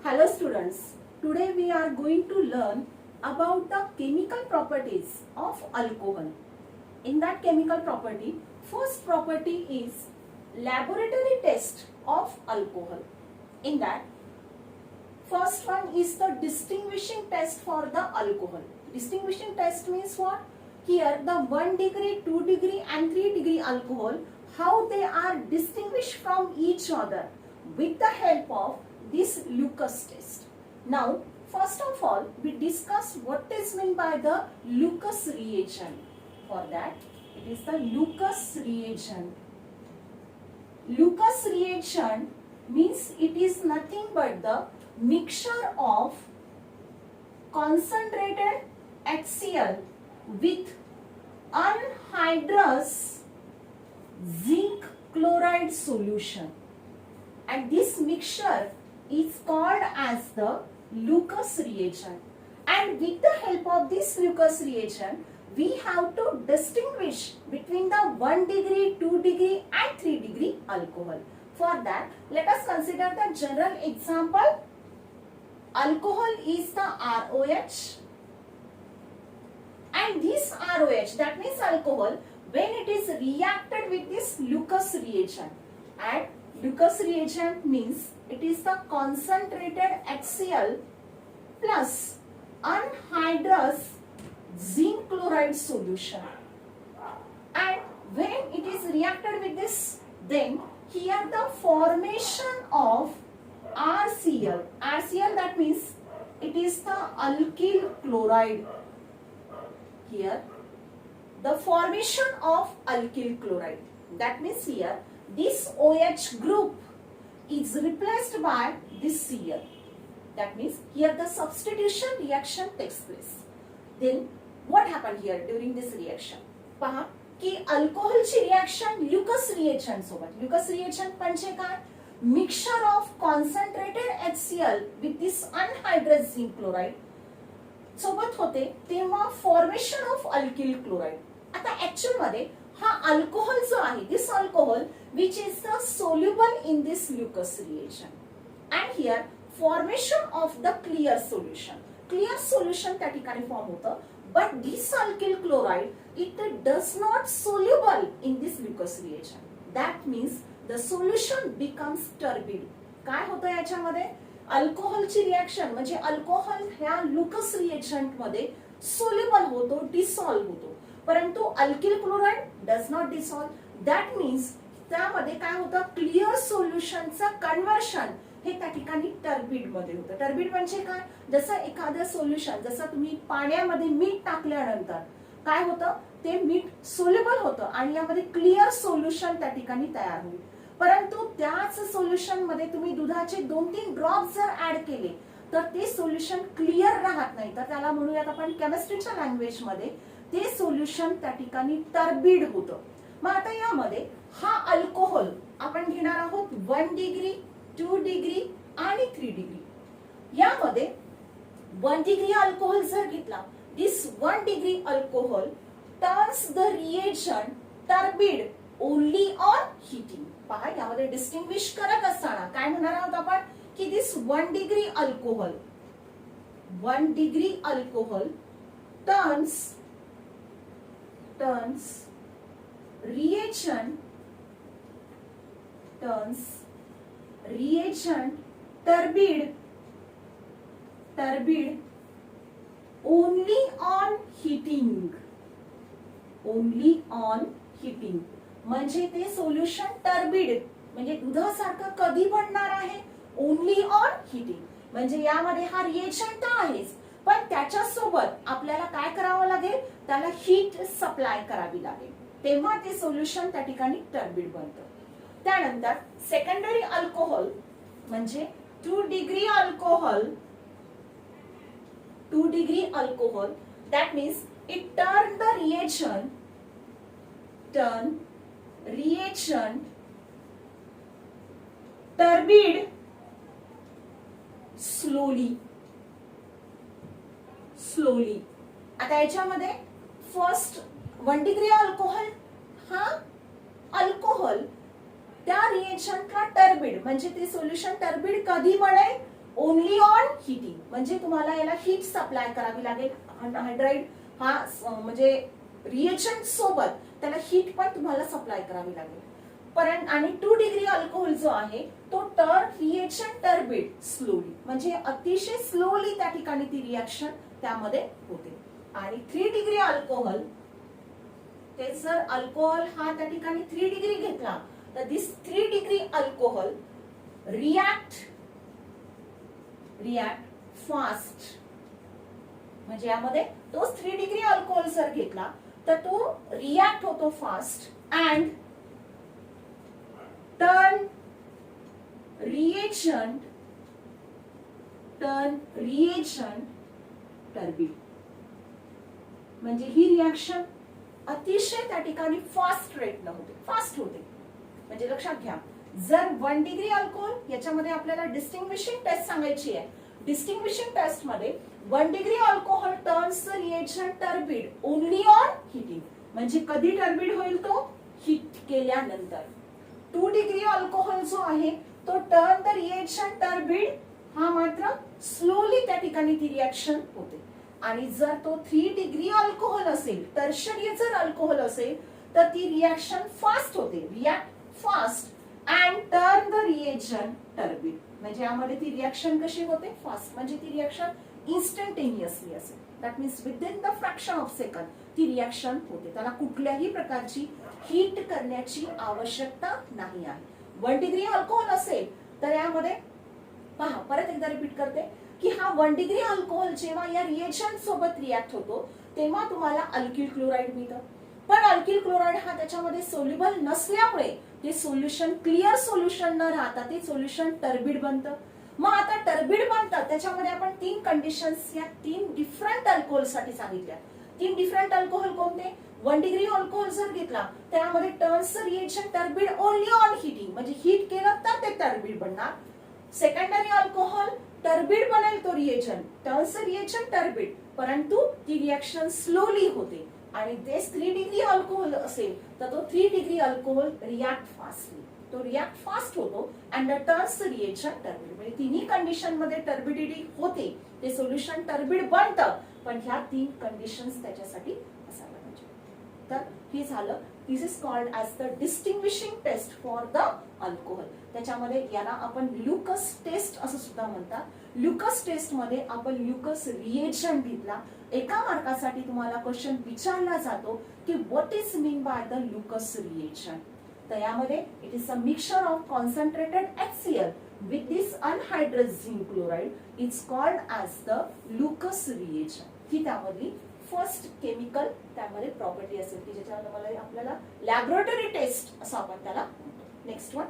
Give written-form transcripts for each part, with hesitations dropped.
Hello students, today we are going to learn about the chemical properties of alcohol. In that chemical property, first property is laboratory test of alcohol. In that, first one is the distinguishing test for the alcohol. Distinguishing test means what? Here the 1 degree, 2 degree and 3 degree alcohol, how they are distinguished from each other with the help of this Lucas test. Now, first of all, we discuss what is meant by the Lucas reagent. For that, it is the Lucas reagent. Lucas reagent means it is nothing but the mixture of concentrated HCl with anhydrous zinc chloride solution, and this mixture is called as the Lucas reagent. And with the help of this Lucas reagent, we have to distinguish between the 1 degree, 2 degree and 3 degree alcohol. For that, let us consider the general example. Alcohol is the ROH, and this ROH, that means alcohol, when it is reacted with this Lucas reagent, and Lucas reagent means it is the concentrated HCl plus anhydrous zinc chloride solution, and when it is reacted with this, then here the formation of RCl, that means it is the alkyl chloride. Here the formation of alkyl chloride, that means here this OH group is replaced by this Cl. That means here the substitution reaction takes place. Then what happened here during this reaction? पहा की अल्कोहोलची reaction Lucas reagent सोबत. Lucas reagent म्हणजे काय? Mixture of concentrated HCl with this anhydrous zinc chloride सोबत होते तेव्हा formation of alkyl chloride. आता actual मध्ये हा अल्कोहोल जो आहे, this alcohol which is the soluble in this Lucas reagent, and here formation of the clear solution. Clear solution त्या ठिकाणी फॉर्म होतं, but this alkyl chloride it does not soluble in this Lucas reagent. That means the solution becomes turbid. काय होतं याच्यामध्ये? अल्कोहोलची reaction म्हणजे alcohol ह्या Lucas reagent मध्ये सोल्युबल होतो, डिसॉल्व्ह होतो, परंतु alkyl chloride does not dissolve. That means त्यामध्ये काय होतं? क्लिअर सोल्युशनचं कन्व्हर्शन हे त्या ठिकाणी टर्बिड मध्ये होतं. टर्बिड म्हणजे काय? जसं एखादं सोल्युशन, जसं तुम्ही पाण्यामध्ये मीठ टाकल्यानंतर काय होतं? ते मीठ सोल्युबल होतं आणि यामध्ये क्लिअर सोल्युशन त्या ठिकाणी तयार होईल. परंतु त्याच सोल्युशन मध्ये तुम्ही दुधाचे 2-3 ड्रॉप जर ऍड केले तर ते सोल्युशन क्लिअर राहत नाही, तर त्याला म्हणूयात आपण केमिस्ट्रीच्या लँग्वेज मध्ये ते सोल्युशन त्या ठिकाणी टर्बिड होतं. मग आता यामध्ये हा अल्कोहोल आपण घेणार आहोत 1 डिग्री, 2 डिग्री आणि 3 डिग्री. यामध्ये 1 डिग्री अल्कोहोल जर घेतला, दिस 1 degree alcohol turns the reagent turbid only on heating. पहा यामध्ये डिस्टिंग्विश करत असताना काय म्हणणार आहोत आपण की दिस 1 degree alcohol, 1 degree alcohol turns reagent turbid only on heating. म्हणजे ते सोल्युशन टर्बिड म्हणजे दुधासारखं कधी बनणार आहे? Only on heating. म्हणजे यामध्ये हा रिएजंट आहेच, पण त्याच्या सोबत आपल्याला काय करावं लागेल? त्याला हीट सप्लाय करावी लागेल, तेव्हा ते सोल्युशन त्या ठिकाणी टर्बिड बनतं. त्यानंतर सेकंडरी अल्कोहोल म्हणजे 2 degree alcohol, that means it turn the reagent turbid slowly. आता याच्यामध्ये फर्स्ट 1 डिग्री अल्कोहोल हा अल्कोहोल त्या रिएजंटला टर्बिड म्हणजे ते सोल्युशन टर्बिड कधी बनेल? ओनली ऑन हिटिंग, म्हणजे तुम्हाला याला हीट सप्लाय करावी लागेल. अनहायड्राइड हा म्हणजे रिएजंट सोबत त्याला हीट पण तुम्हाला सप्लाय करावी लागेल. परंतु आणि 2 डिग्री अल्कोहोल जो आहे तो रिएजंट टर्बिड स्लोली, म्हणजे अतिशय स्लोली त्या ठिकाणी ती रिएक्शन त्यामध्ये होते. आणि 3 डिग्री अल्कोहोल, ते जर अल्कोहोल हा त्या ठिकाणी 3 डिग्री घेतला तर दिस 3 डिग्री अल्कोहोल रिॲक्ट फास्ट, म्हणजे यामध्ये तोच 3 डिग्री अल्कोहोल जर घेतला तर तो रिॲक्ट होतो fast and turn reagent turbid, म्हणजे ही रिॲक्शन अतिशय त्या ठिकाणी फास्ट रेटनं होते, फास्ट होते. म्हणजे लक्षात घ्या, जर 1 डिग्री अल्कोहोल याच्यामध्ये आपल्याला डिस्टिंग्विशिंग टेस्ट सांगायची आहे. डिस्टिंग्विशिंग टेस्ट मध्ये 1 degree alcohol turns reagent turbid only on heating, म्हणजे कधी टर्बिड होईल तो हीट केल्यानंतर. 2 डिग्री अल्कोहोल जो आहे तो टर्न द रिएजंट टर्बिड हा मात्र स्लोली त्या ठिकाणी ती रिॲक्शन होते. आणि जर तो 3 डिग्री अल्कोहोल असेल, टर्शरी जर अल्कोहोल असेल तर ती रिॲक्शन फास्ट होते, react fast and turn the reagent turbid, म्हणजे यामध्ये ती रिॲक्शन कशी होते फास्ट, म्हणजे ती रिॲक्शन इन्स्टंटेनियसली असेल. That means within the fraction of second ती रिॲक्शन होते, त्याला कुठल्याही प्रकारची हीट करण्याची आवश्यकता नाही आहे. 1 डिग्री अल्कोहोल असेल तर यामध्ये पहा, परत एकदा रिपीट करते की हा 1 डिग्री अल्कोहोल जेव्हा या रिएजंट सोबत रिॲक्ट होतो तेव्हा तुम्हाला अल्किल क्लोराईड मिळतं. पण अल्किल क्लोराईड हा त्याच्यामध्ये सोल्युबल नसल्यामुळे ते सोल्युशन क्लिअर सोल्युशन न राहता ते सोल्युशन टर्बिड बनतं. मग आता टर्बिड बनतं त्याच्यामध्ये आपण 3 कंडिशन्स या 3 डिफरंट अल्कोहोल साठी सांगितल्या. 3 डिफरंट अल्कोहोल कोणते? 1 डिग्री अल्कोहोल जर घेतला त्यामध्ये turns reagent turbid only on heating, म्हणजे हीट केलं तर ते टर्बिड बनणार. सेकंडरी अल्कोहोल टर्बिड बनेल तो रिएजंट, टर्न्स रिएजंट टर्बिड, परंतु ती रिॲक्शन स्लोली होते. आणि तेच 3 डिग्री अल्कोहोल असेल तर तो 3 डिग्री अल्कोहोल रिॲक्ट फास्टली, तो रिॲक्ट फास्ट होतो अँड टर्न्स रिएजंट टर्बिड, म्हणजे तिन्ही कंडिशन मध्ये टर्बिडिटी होते, ते सोल्युशन टर्बिड बनतं. पण ह्या 3 कंडिशन्स त्याच्यासाठी असायला पाहिजे. तर हे झालं, this is called as the distinguishing test for the alcohol. त्याच्यामध्ये याला आपण ल्युकस टेस्ट असं सुद्धा म्हणतात. ल्युकस टेस्ट मध्ये आपण ल्युकस रिएजंट घेतला. एका मार्कासाठी तुम्हाला क्वेश्चन विचारला जातो की what is mean by the Lucas reagent. तर यामध्ये it is a mixture of concentrated HCl with this anhydrous zinc chloride is called as the Lucas reagent. ही त्यामधली फर्स्ट केमिकल त्यामध्ये प्रॉपर्टी असेल की ज्याच्यामध्ये आपल्याला लॅबोरेटरी टेस्ट असं आपण त्याला म्हणतो. Next one,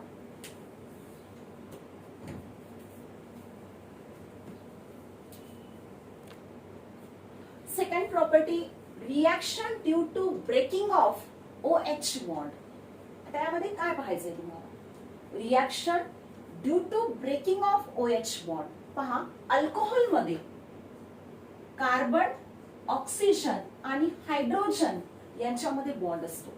second property, reaction due to breaking of OH bond. आता यामध्ये काय पाहायचंय तुम्हाला? Reaction due to breaking of OH bond. पहा, अल्कोहोल मध्ये कार्बन, ऑक्सिजन आणि हायड्रोजन यांच्यामध्ये बॉन्ड असतो.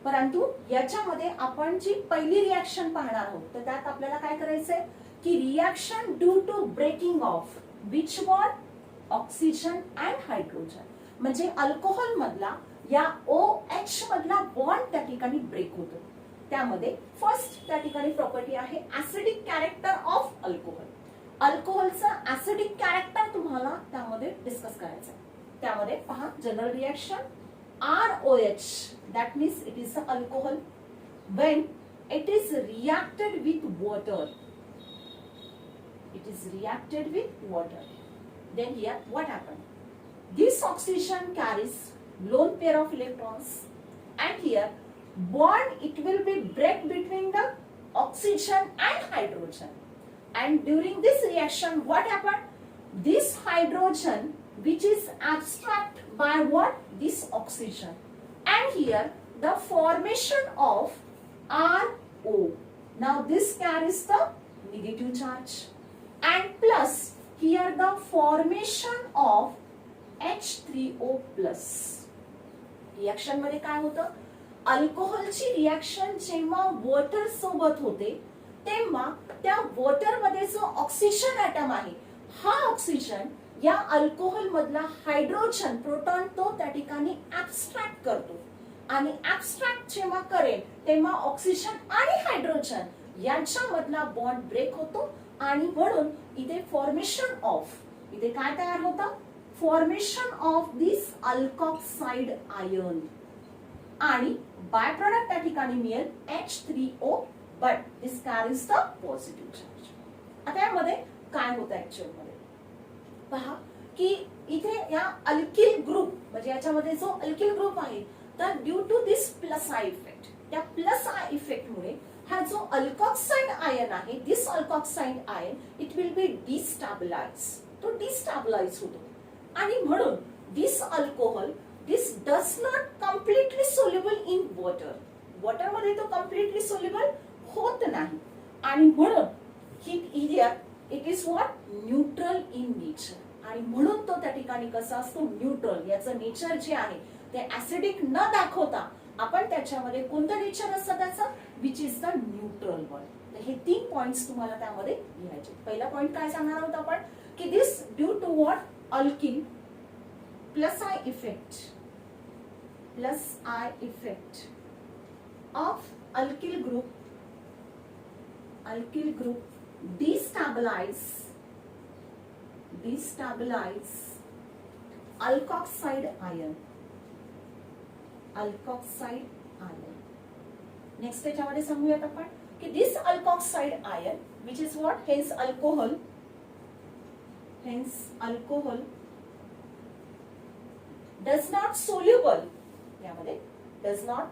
परंतु याच्यामध्ये आपण जी पहिली रिॲक्शन पाहणार आहोत तर त्यात आपल्याला काय करायचंय की reaction due to breaking of which bond? Oxygen and hydrogen, म्हणजे अल्कोहोल मधला या OH मधला बॉन्ड त्या ठिकाणी ब्रेक होतो. त्यामध्ये फर्स्ट त्या ठिकाणी प्रॉपर्टी आहे ऍसिडिक कॅरेक्टर ऑफ अल्कोहोल. अल्कोहोलचं ऍसिडिक कॅरेक्टर तुम्हाला त्यामध्ये डिस्कस करायचं आहे. त्यामध्ये पहा, general reaction ROH, that means it is an alcohol. When it is reacted with water, it is reacted with water. Then here what happened? This oxygen carries lone pair of electrons, and here bond it will be break between the oxygen and hydrogen. And during this reaction, what happened? This hydrogen, which is abstract by what? This oxygen. And here the formation of RO. Now this carries the negative charge. And plus here the formation of H3O plus. Reaction मध्ये काय होतं? अल्कोहोलची reaction जेव्हा water सोबत होते तेव्हा त्या water मध्ये जो ऑक्सिजन ऍटम आहे हा ऑक्सिजन या अल्कोहोल मधला हायड्रोजन प्रोटॉन तो त्या ठिकाणी ऍब्स्ट्रॅक्ट करतो आणि ऍब्स्ट्रॅक्ट जेव्हा करेल तेव्हा ऑक्सिजन आणि हायड्रोजन यांच्यामधला बॉन्ड ब्रेक होतो आणि म्हणून इथे फॉर्मेशन ऑफ इथे काय तयार होतं formation of this alkoxide ion आणि बाय प्रोडक्ट त्या ठिकाणी मिळेल H3O but this carries the positive charge. आता यामध्ये काय होतं ऍक्च्युअल मध्ये पहा की इथे या अल्किल ग्रुप म्हणजे याच्यामध्ये जो अल्किल ग्रुप आहे तर due to this plus I effect त्या प्लस आय इफेक्ट मुळे हा जो अल्कॉक्साइड आयन आहे this alkoxide ion it will be destabilize तो डिस्टॅबिलाइज होतो आणि म्हणून this alcohol this does not completely soluble in water water मध्ये तो कम्प्लिटली सोल्युबल होत नाही आणि म्हणून ही it is what neutral in nature आणि म्हणून तो त्या ठिकाणी कसा असतो न्यूट्रल याचं नेचर जे आहे ते ऍसिडिक न दाखवता आपण त्याच्यामध्ये कोणतं नेचर असतं त्याचं which is the neutral one. तर हे 3 पॉइंट्स तुम्हाला त्यामध्ये लिहायचे. पहिला पॉइंट काय सांगणार आहोत आपण की this due to what alkyl plus I effect of alkyl group destabilize alkoxide ion next त्याच्यामध्ये सांगूयात आपण की this alkoxide ion which is what hence alcohol does not soluble यामध्ये डज नॉट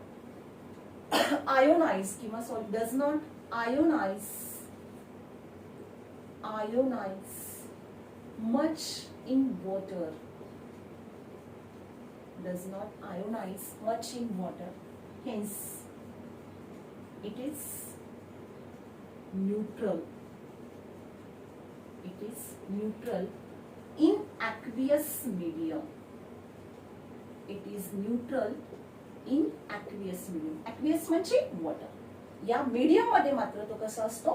ionize किंवा does not ionize much in water hence it is neutral in aqueous medium in aqueous medium aqueous म्हणजे water या medium मध्ये मात्र तो कसा असतो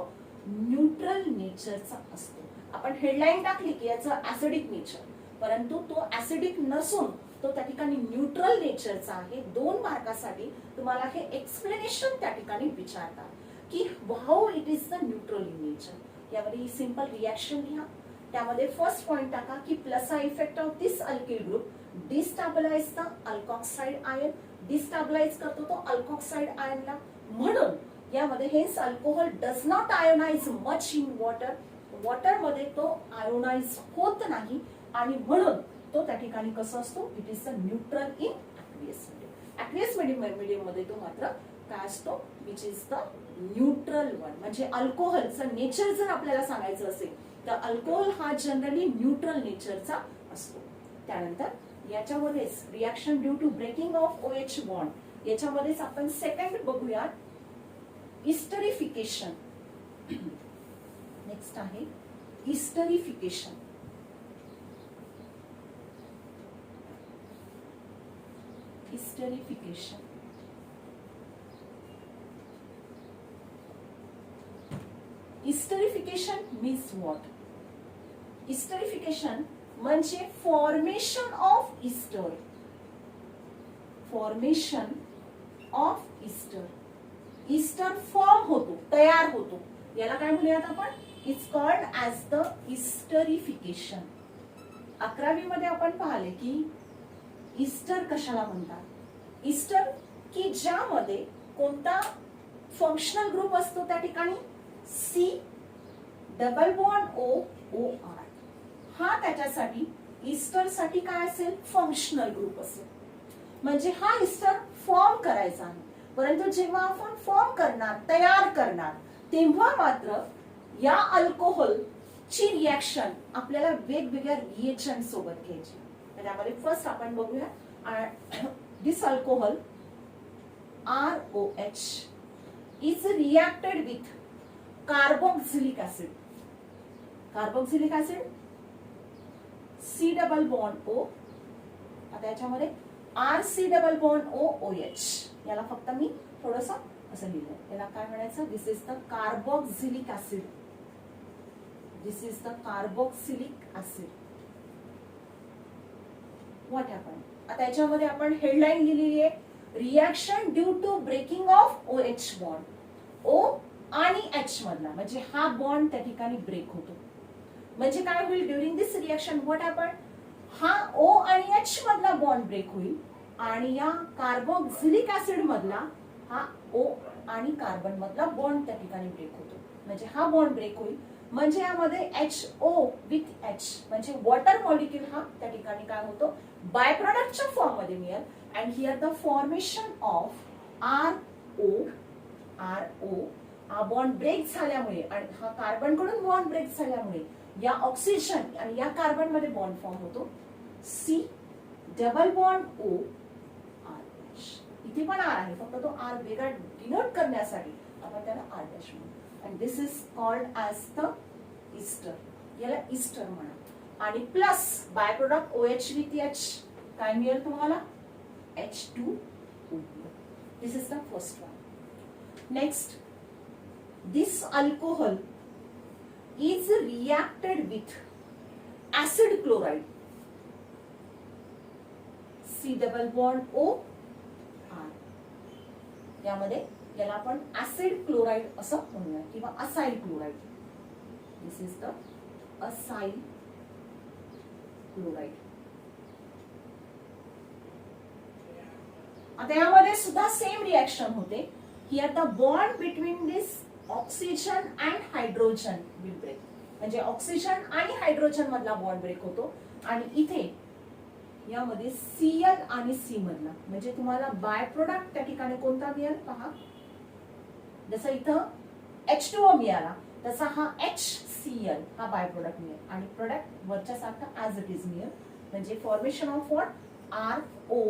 neutral नेचरचा असतो. आपण हेडलाईन टाकली की याचं ऍसिडिक नेचर परंतु तो ऍसिडिक नसून तो त्या ठिकाणी न्यूट्रल नेचरचा आहे. 2 मार्कासाठी तुम्हाला हे एक्सप्लेनेशन त्या ठिकाणी विचारतात की how it is the neutral in nature. यामध्ये सिंपल रिॲक्शन लिहा त्यामध्ये फर्स्ट पॉइंट टाका की plus I effect of this alkyl group destabilize the alkoxide ion destabilize करतो तो अल्कॉक्साइड आयनला म्हणून यामध्ये hence alcohol does not ionize much in water मध्ये तो आयोनाइज होत नाही आणि म्हणून तो त्या ठिकाणी कसं असतो it is the neutral in aqueous medium मध्ये तो मात्र काय असतो which is the neutral one. म्हणजे अल्कोहोलचं नेचर जर आपल्याला सांगायचं असेल तर अल्कोहोल हा जनरली न्यूट्रल नेचरचा असतो. त्यानंतर याच्यामध्येच reaction due to breaking of OH bond याच्यामध्येच आपण सेकंड बघूयात इस्टरिफिकेशन. नेक्स्ट आहे इस्टरिफिकेशन. इस्टरिफिकेशन मीन्स व्हॉट इस्टरिफिकेशन म्हणजे फॉर्मेशन ऑफ इस्टर फॉर्म होतो तयार होतो याला काय म्हणूयात आपण इट्स कॉल्ड ॲज द इस्टरिफिकेशन. 11वी मध्ये आपण पाहिले की इस्टर कशाला म्हणतात इस्टर की ज्यामध्ये कोणता फंक्शनल ग्रुप असतो त्या ठिकाणी C डबल बॉन्ड OR हा त्याच्यासाठी इस्टर साठी काय असेल फंक्शनल ग्रुप असेल. म्हणजे हा इस्टर फॉर्म करायचा आहे परंतु जेव्हा आपण फॉर्म करणार तयार करणार तेव्हा मात्र या अल्कोहोल ची रिॲक्शन आपल्याला वेगवेगळ्या रिएजंट सोबत घ्यायची. त्यामध्ये फर्स्ट आपण बघूया this alcohol ROH is reacted with carboxylic acid C double bond O आता याच्यामध्ये RC डबल बॉन्ड OH याला फक्त मी थोडंसं असं लिहिलंय. त्याला काय म्हणायचं? This is the carboxylic acid. This is the carboxylic acid. What happen? आता याच्यामध्ये आपण हेडलाईन लिहिलेली आहे, reaction due to breaking of OH bond. O आणि H मधला, म्हणजे हा बॉन्ड त्या ठिकाणी ब्रेक होतो. म्हणजे काय होईल? During this reaction what happen? हा O आणि H मधला बॉन्ड ब्रेक होईल आणि या कार्बोक्सिलिक ऍसिड मधला हा O आणि कार्बन मधला बॉन्ड त्या ठिकाणी ब्रेक होतो. म्हणजे हा बॉन्ड ब्रेक होईल, म्हणजे यामध्ये HO विथ H म्हणजे वॉटर मॉलिक्यूल हा त्या ठिकाणी काय होतो? बाय प्रोडक्टच्या फॉर्म मध्ये मिळेल. And here the formation of RO हा बॉन्ड ब्रेक झाल्यामुळे आणि हा कार्बन कडून बॉन्ड ब्रेक झाल्यामुळे या ऑक्सिजन आणि या कार्बन मध्ये बॉन्ड फॉर्म होतो. C double bond O R. इथे पण R आहे, फक्त तो R वेगळा डिनोट करण्यासाठी आपण त्याला R डॅश म्हणू. And this is called as the ester. याला इस्टर म्हणा. आणि plus by product OH with H काय मिळेल तुम्हाला? H2O. This is the first one. Next, this alcohol is reacted with acid chloride. C double bond O R. यामध्ये याला आपण acid chloride असं म्हणूया किंवा acyl chloride. This is the acyl chloride. आता यामध्ये सुद्धा सेम रिएक्शन होते. Here the bond between this oxygen and hydrogen will break. म्हणजे ऑक्सिजन आणि हायड्रोजन मधला बॉन्ड ब्रेक होतो आणि इथे यामध्ये Cl आणि C मधला, म्हणजे तुम्हाला बाय प्रोडक्ट त्या ठिकाणी कोणता मिळेल पहा. जसं इथं H2O मिळाला तसा हा HCl हा बाय प्रोडक्ट मिळेल आणि प्रोडक्ट वरच्या सारखा ऍज इट इज मिळेल. म्हणजे formation of what? RO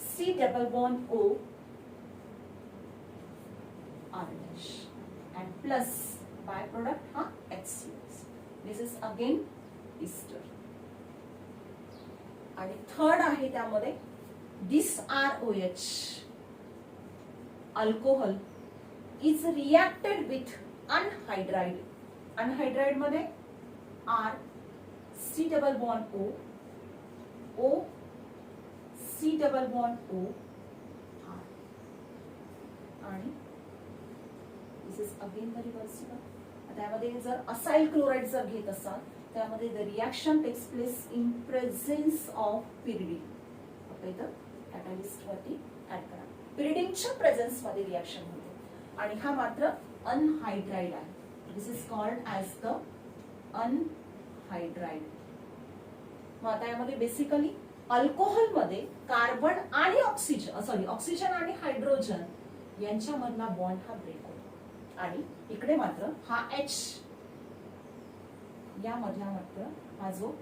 C double bond O R dash and plus byproduct हा HCl. This is again ester. आणि थर्ड आहे त्यामध्ये this ROH alcohol is reacted with anhydride. Anhydride मध्ये R C double bond O O C double bond O R आणि this is again the reversible. त्यामध्ये जर acyl chloride जर घेत असाल त्यामध्ये the reaction takes place in presence of pyridine. आता इथं कॅटलिस्ट वरती ऍड करा. पिरिडिनच्या प्रेझेन्स मध्ये रिॲक्शन होते आणि हा मात्र अनहायड्राइड आहे. This is called as the anhydride. मग आता यामध्ये बेसिकली अल्कोहोल मध्ये कार्बन आणि ऑक्सिजन आणि हायड्रोजन यांच्यामधला बॉन्ड हा ब्रेक होतो आणि इकडे मात्र हा H या मधला मात्र हा जो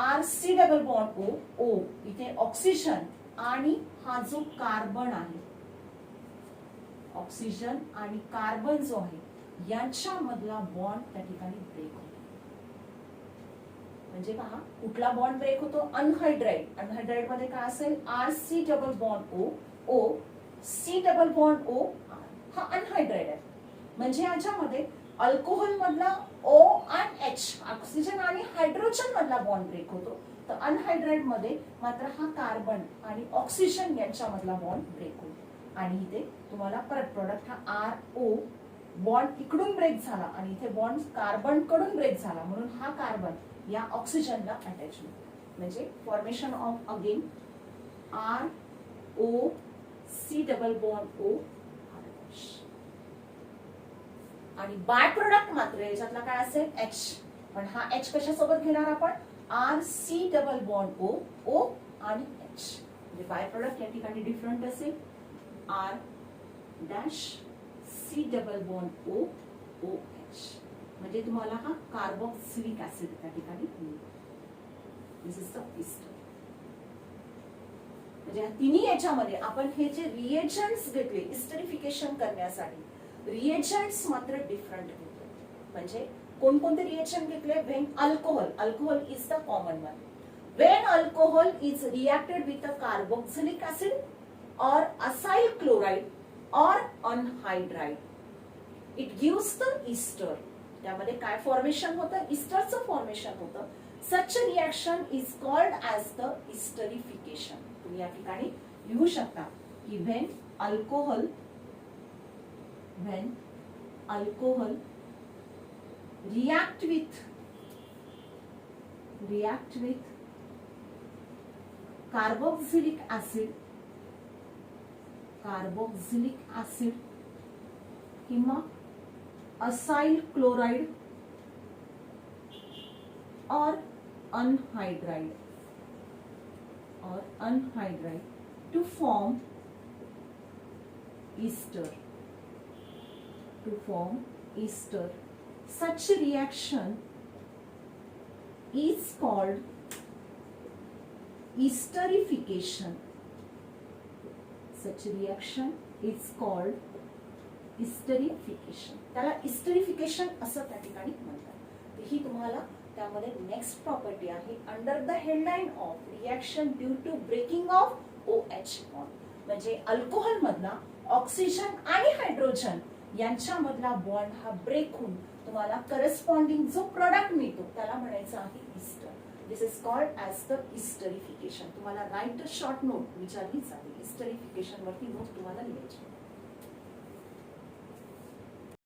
RC डबल बॉन्ड O इथे ऑक्सिजन आणि हा जो कार्बन आहे, ऑक्सिजन आणि कार्बन जो आहे यांच्यामधला बॉन्ड त्या ठिकाणी ब्रेक होतो. म्हणजे पहा कुठला बॉन्ड ब्रेक होतो? अनहायड्राइड. अनहायड्राइड मध्ये काय असेल? RC double bond O C double bond O हा अनहायड्राइड आहे. म्हणजे याच्यामध्ये अल्कोहोल मधला O आणि H ऑक्सिजन आणि हायड्रोजन मधला बॉन्ड ब्रेक होतो. तर अनहायड्राइड मध्ये मात्र हा कार्बन आणि ऑक्सिजन यांच्यामधला बॉन्ड ब्रेक होतो आणि इथे तुम्हाला परत प्रोडक्ट हा RO बॉन्ड इकडून ब्रेक झाला आणि इथे बॉन्ड कार्बन कडून ब्रेक झाला म्हणून हा कार्बन या ऑक्सिजनला अटॅच होतो. म्हणजे formation of again RO C double bond O आणि बाय प्रोडक्ट मात्र याच्यातला काय असेल? H. पण हा H कशासोबत घेणार आपण? RC डबल बॉन्ड O आणि H. म्हणजे बाय प्रोडक्ट या ठिकाणी डिफरंट असेल R dash C double bond OH. म्हणजे तुम्हाला हा कार्बोक्सिलिक ऍसिड त्या ठिकाणी मिळेल. दिस इज द इस्टर. म्हणजे तिन्ही याच्यामध्ये आपण हे जे रिएजंट्स घेतले इस्टरिफिकेशन करण्यासाठी, रिएजंट्स मात्र डिफरंट घेतले. म्हणजे कोणकोणते रिएजंट घेतले? When alcohol is the common one. when alcohol is reacted with a carboxylic acid or acyl chloride or anhydride, it gives the ester. त्यामध्ये काय फॉर्मेशन होतं? इस्टरचं फॉर्मेशन होतं. Such reaction is called as the esterification. तुम्ही या ठिकाणी लिहू शकता की when alcohol react with carboxylic acid किंवा acyl chloride or anhydride to form ester. Such reaction is called esterification. त्याला इस्टरिफिकेशन असं त्या ठिकाणी म्हणतात. ही तुम्हाला त्यामध्ये नेक्स्ट प्रॉपर्टी आहे under the headline of reaction due to breaking of OH bond. म्हणजे अल्कोहोल मधला ऑक्सिजन आणि हायड्रोजन यांच्यामधला बॉन्ड हा ब्रेक होऊन तुम्हाला करस्पॉन्डिंग जो प्रोडक्ट मिळतो त्याला म्हणायचं आहे ester. This is called as the esterification. तुम्हाला राईट शॉर्ट नोट विचारली जाते. इस्टरिफिकेशन वरती नोट तुम्हाला लिहायची.